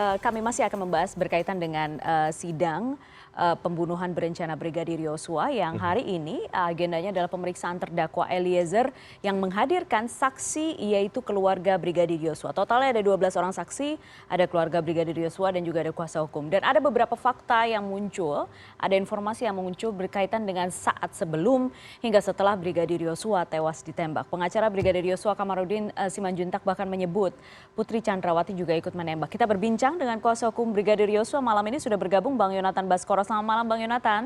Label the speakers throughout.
Speaker 1: Kami masih akan membahas berkaitan dengan sidang pembunuhan berencana Brigadir Yosua yang hari ini agendanya adalah pemeriksaan terdakwa Eliezer yang menghadirkan saksi yaitu keluarga Brigadir Yosua. Totalnya ada 12 orang saksi, ada keluarga Brigadir Yosua dan juga ada kuasa hukum. Dan ada beberapa fakta yang muncul, ada informasi yang muncul berkaitan dengan saat sebelum hingga setelah Brigadir Yosua tewas ditembak. Pengacara Brigadir Yosua Kamarudin Simanjuntak bahkan menyebut Putri Chandrawati juga ikut menembak. Kita berbincang dengan kuasa hukum Brigadir Yosua malam ini sudah bergabung Bang Yonatan Baskoro. Selamat malam Bang Yonatan.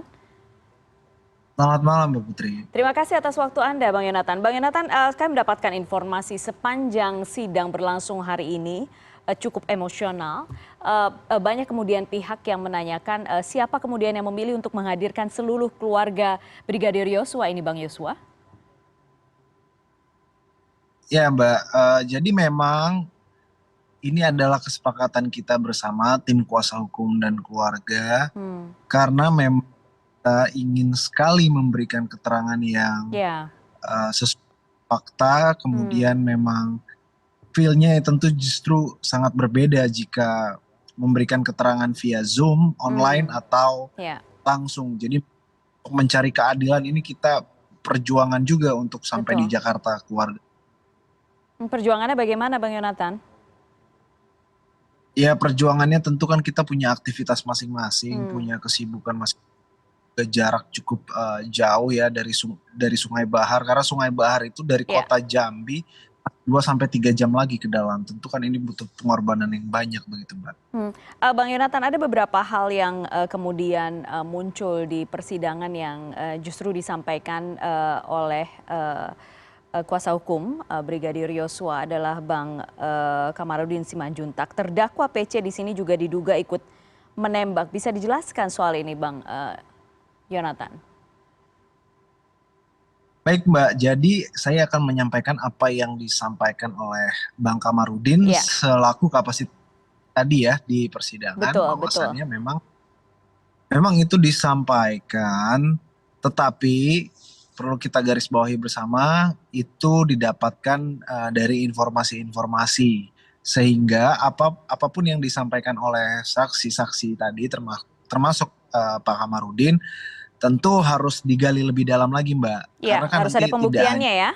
Speaker 2: Selamat malam Mbak Putri.
Speaker 1: Terima kasih atas waktu Anda Bang Yonatan. Bang Yonatan, kami mendapatkan informasi sepanjang sidang berlangsung hari ini cukup emosional. Banyak kemudian pihak yang menanyakan siapa kemudian yang memilih untuk menghadirkan seluruh keluarga Brigadir Yosua ini Bang Yosua?
Speaker 2: Ya Mbak, jadi memang ini adalah kesepakatan kita bersama tim kuasa hukum dan keluarga karena memang kita ingin sekali memberikan keterangan yang
Speaker 1: Ya.
Speaker 2: sesuai fakta, kemudian memang feel-nya tentu justru sangat berbeda jika memberikan keterangan via Zoom, online atau
Speaker 1: Ya.
Speaker 2: langsung. Jadi untuk mencari keadilan ini kita perjuangan juga untuk sampai di
Speaker 1: Betul.
Speaker 2: Jakarta keluarga.
Speaker 1: Perjuangannya bagaimana Bang Yonatan?
Speaker 2: Ya perjuangannya tentu kan kita punya aktivitas masing-masing, punya kesibukan masing jarak cukup jauh ya dari Sungai Bahar, karena Sungai Bahar itu dari
Speaker 1: Ya.
Speaker 2: kota Jambi 2 sampai 3 jam lagi ke dalam. Tentu kan ini butuh pengorbanan yang banyak begitu Mbak.
Speaker 1: Bang Yonatan, ada beberapa hal yang kemudian muncul di persidangan yang justru disampaikan oleh kuasa hukum Brigadir Yosua adalah Bang Kamarudin Simanjuntak. Terdakwa PC di sini juga diduga ikut menembak. Bisa dijelaskan soal ini Bang Yonatan?
Speaker 2: Baik Mbak, jadi saya akan menyampaikan apa yang disampaikan oleh Bang Kamarudin
Speaker 1: Ya,
Speaker 2: selaku kapasitas tadi ya di persidangan,
Speaker 1: betul, betul.
Speaker 2: bahwasannya memang itu disampaikan, tetapi perlu kita garis bawahi bersama itu didapatkan dari informasi-informasi, sehingga apapun yang disampaikan oleh saksi-saksi tadi termasuk Pak Kamarudin tentu harus digali lebih dalam lagi Mbak,
Speaker 1: Ya,
Speaker 2: karena kan
Speaker 1: harus ada
Speaker 2: nanti tidak hanya
Speaker 1: pembuktiannya ya.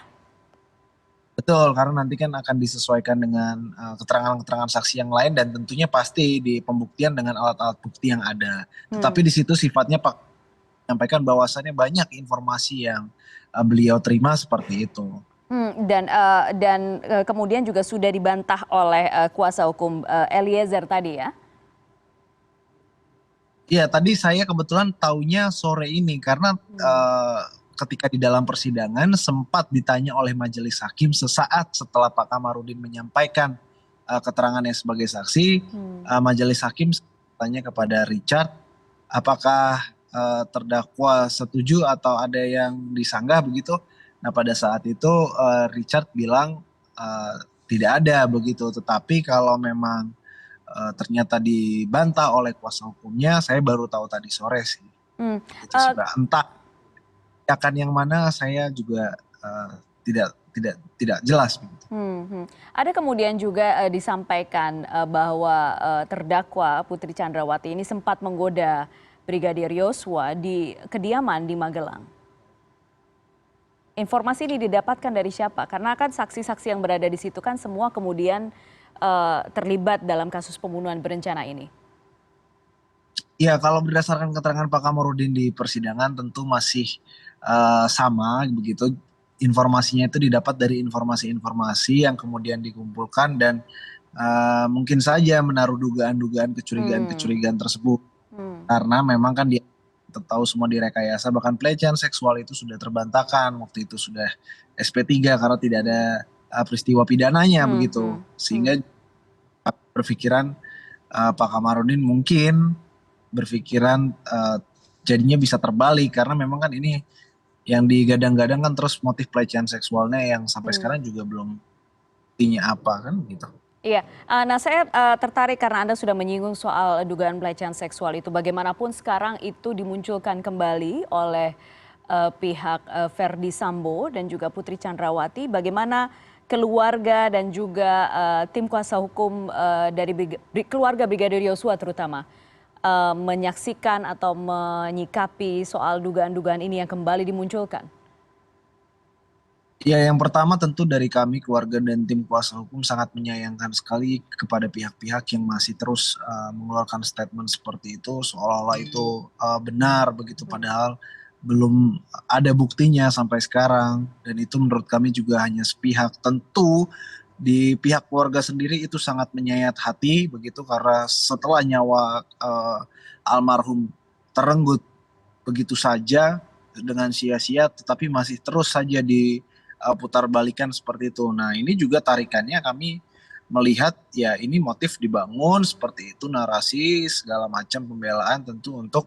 Speaker 2: betul, karena nanti kan akan disesuaikan dengan keterangan-keterangan saksi yang lain dan tentunya pasti di pembuktian dengan alat-alat bukti yang ada. Tetapi di situ sifatnya Pak menyampaikan bahwasannya banyak informasi yang beliau terima seperti itu.
Speaker 1: Dan kemudian juga sudah dibantah oleh kuasa hukum Eliezer tadi ya.
Speaker 2: Iya, tadi saya kebetulan taunya sore ini karena ketika di dalam persidangan sempat ditanya oleh majelis hakim sesaat setelah Pak Kamarudin menyampaikan keterangannya sebagai saksi, majelis hakim tanya kepada Richard, apakah terdakwa setuju atau ada yang disanggah begitu. Nah pada saat itu Richard bilang tidak ada begitu, tetapi kalau memang ternyata dibantah oleh kuasa hukumnya, saya baru tahu tadi sore sih. Itu sih Mbak. Entah akan yang mana saya juga tidak jelas.
Speaker 1: Ada kemudian juga disampaikan bahwa terdakwa Putri Chandrawati ini sempat menggoda Brigadir Yosua di kediaman di Magelang. Informasi ini didapatkan dari siapa? Karena kan saksi-saksi yang berada di situ kan semua kemudian terlibat dalam kasus pembunuhan berencana ini.
Speaker 2: Ya, kalau berdasarkan keterangan Pak Kamarudin di persidangan tentu masih sama begitu. Informasinya itu didapat dari informasi-informasi yang kemudian dikumpulkan dan mungkin saja menaruh dugaan-dugaan kecurigaan-kecurigaan tersebut. Karena memang kan dia tahu semua direkayasa, bahkan pelecehan seksual itu sudah terbantahkan, waktu itu sudah SP3 karena tidak ada peristiwa pidananya begitu. Sehingga berpikiran Pak Kamarudin mungkin berpikiran jadinya bisa terbalik karena memang kan ini yang digadang-gadang kan terus motif pelecehan seksualnya yang sampai sekarang juga belum intinya apa kan gitu.
Speaker 1: Iya, nah saya tertarik karena Anda sudah menyinggung soal dugaan pelecehan seksual itu. Bagaimanapun sekarang itu dimunculkan kembali oleh pihak Verdi Sambo dan juga Putri Chandrawati. Bagaimana keluarga dan juga tim kuasa hukum dari keluarga Brigadir Yosua terutama menyaksikan atau menyikapi soal dugaan-dugaan ini yang kembali dimunculkan?
Speaker 2: Ya, yang pertama tentu dari kami keluarga dan tim kuasa hukum sangat menyayangkan sekali kepada pihak-pihak yang masih terus mengeluarkan statement seperti itu seolah-olah itu benar begitu, padahal belum ada buktinya sampai sekarang, dan itu menurut kami juga hanya sepihak. Tentu di pihak keluarga sendiri itu sangat menyayat hati begitu, karena setelah nyawa almarhum terenggut begitu saja dengan sia-sia, tetapi masih terus saja putar balikan seperti itu. Nah, ini juga tarikannya kami melihat ya ini motif dibangun seperti itu, narasi segala macam pembelaan tentu untuk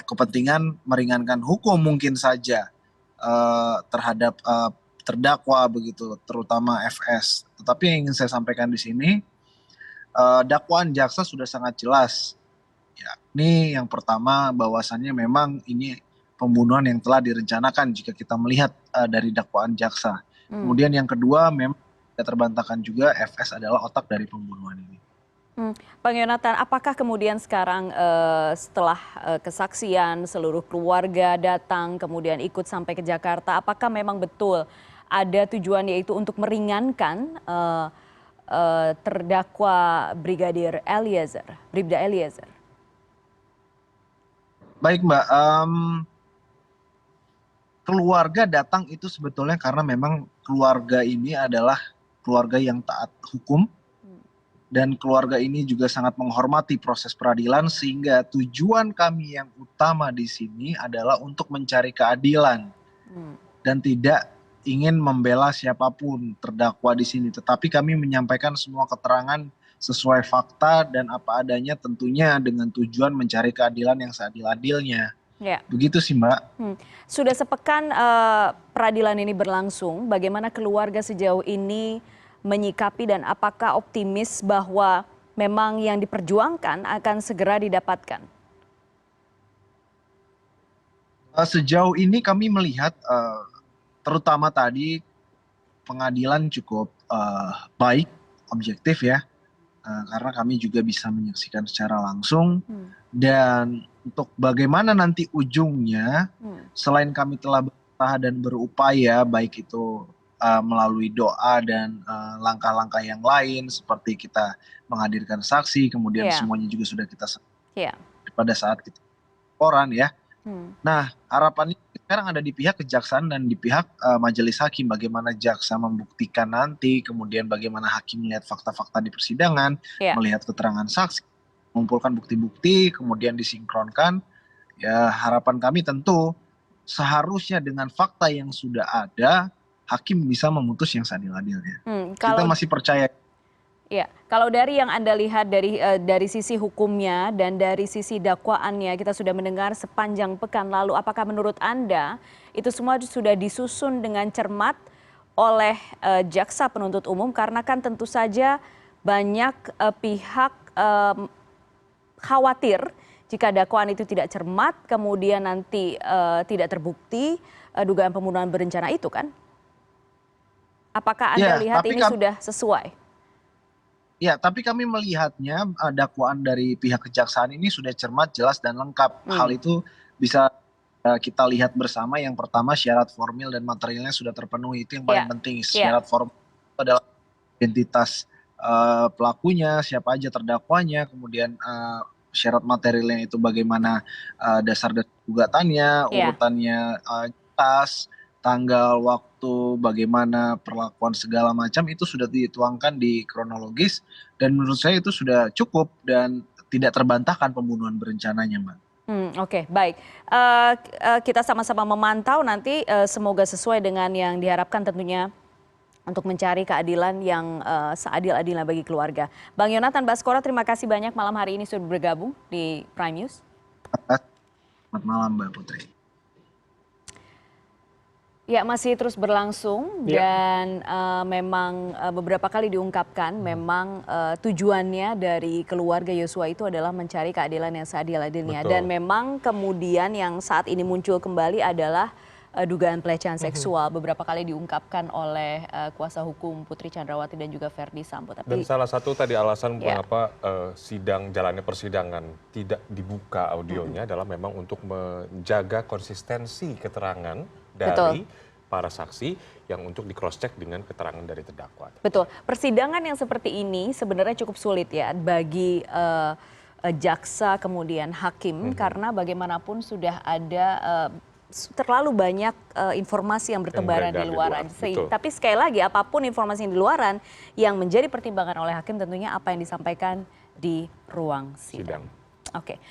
Speaker 2: kepentingan meringankan hukum mungkin saja terhadap terdakwa begitu, terutama FS. Tetapi yang ingin saya sampaikan di sini, dakwaan jaksa sudah sangat jelas. Ya, ini yang pertama bahwasannya memang ini pembunuhan yang telah direncanakan jika kita melihat dari dakwaan jaksa. Kemudian yang kedua memang tidak terbantahkan juga FS adalah otak dari pembunuhan ini.
Speaker 1: Bang Yonatan, apakah kemudian sekarang setelah kesaksian seluruh keluarga datang kemudian ikut sampai ke Jakarta, apakah memang betul ada tujuan yaitu untuk meringankan terdakwa Brigadir Eliezer, Bribda Eliezer?
Speaker 2: Baik Mbak, keluarga datang itu sebetulnya karena memang keluarga ini adalah keluarga yang taat hukum, dan keluarga ini juga sangat menghormati proses peradilan, sehingga tujuan kami yang utama di sini adalah untuk mencari keadilan dan tidak ingin membela siapapun terdakwa di sini, tetapi kami menyampaikan semua keterangan sesuai fakta dan apa adanya, tentunya dengan tujuan mencari keadilan yang seadil-adilnya.
Speaker 1: Ya.
Speaker 2: Begitu sih Mbak.
Speaker 1: Sudah sepekan peradilan ini berlangsung, bagaimana keluarga sejauh ini menyikapi dan apakah optimis bahwa memang yang diperjuangkan akan segera didapatkan?
Speaker 2: Sejauh ini kami melihat terutama tadi pengadilan cukup baik, objektif ya, karena kami juga bisa menyaksikan secara langsung. Dan untuk bagaimana nanti ujungnya, selain kami telah berusaha dan berupaya baik itu melalui doa dan langkah-langkah yang lain seperti kita menghadirkan saksi, kemudian semuanya juga sudah kita pada saat kita laporan ya. Nah, harapannya sekarang ada di pihak kejaksaan dan di pihak majelis hakim, bagaimana jaksa membuktikan nanti, kemudian bagaimana hakim melihat fakta-fakta di persidangan, melihat keterangan saksi, mengumpulkan bukti-bukti, kemudian disinkronkan. Ya, harapan kami tentu seharusnya dengan fakta yang sudah ada, hakim bisa memutus yang seadil-adilnya. Kita masih percaya.
Speaker 1: Ya, kalau dari yang Anda lihat dari sisi hukumnya dan dari sisi dakwaannya, kita sudah mendengar sepanjang pekan lalu, apakah menurut Anda itu semua sudah disusun dengan cermat oleh jaksa penuntut umum? Karena kan tentu saja banyak pihak khawatir jika dakwaan itu tidak cermat, kemudian nanti tidak terbukti dugaan pembunuhan berencana itu kan? Apakah Anda lihat ini sudah sesuai?
Speaker 2: Ya, tapi kami melihatnya dakwaan dari pihak kejaksaan ini sudah cermat, jelas, dan lengkap. Hal itu bisa kita lihat bersama. Yang pertama, syarat formil dan materialnya sudah terpenuhi. Itu yang paling penting. Syarat formil adalah identitas pelakunya, siapa aja terdakwanya, kemudian syarat materialnya itu bagaimana dasar gugatannya, urutannya jelas, tanggal, waktu, bagaimana perlakuan segala macam itu sudah dituangkan di kronologis, dan menurut saya itu sudah cukup dan tidak terbantahkan pembunuhan berencananya, Mbak.
Speaker 1: Oke, baik. Kita sama-sama memantau nanti semoga sesuai dengan yang diharapkan tentunya untuk mencari keadilan yang seadil-adilnya bagi keluarga. Bang Yonatan Baskoro, terima kasih banyak malam hari ini sudah bergabung di Prime News.
Speaker 2: Selamat malam Mbak Putri.
Speaker 1: Ya, masih terus berlangsung dan memang beberapa kali diungkapkan memang tujuannya dari keluarga Yosua itu adalah mencari keadilan yang seadil-adilnya. Dan memang kemudian yang saat ini muncul kembali adalah dugaan pelecehan seksual beberapa kali diungkapkan oleh kuasa hukum Putri Chandrawati dan juga Verdi Sambo.
Speaker 3: Dan salah satu tadi alasan
Speaker 1: Ya.
Speaker 3: mengapa jalannya persidangan tidak dibuka audionya adalah memang untuk menjaga konsistensi keterangan dari para saksi yang untuk di cross check dengan keterangan dari terdakwa.
Speaker 1: Betul. Persidangan yang seperti ini sebenarnya cukup sulit ya bagi jaksa kemudian hakim karena bagaimanapun sudah ada terlalu banyak informasi yang bertebaran di luaran. Tapi sekali lagi apapun informasi yang di luaran yang menjadi pertimbangan oleh hakim tentunya apa yang disampaikan di ruang sidang. Oke.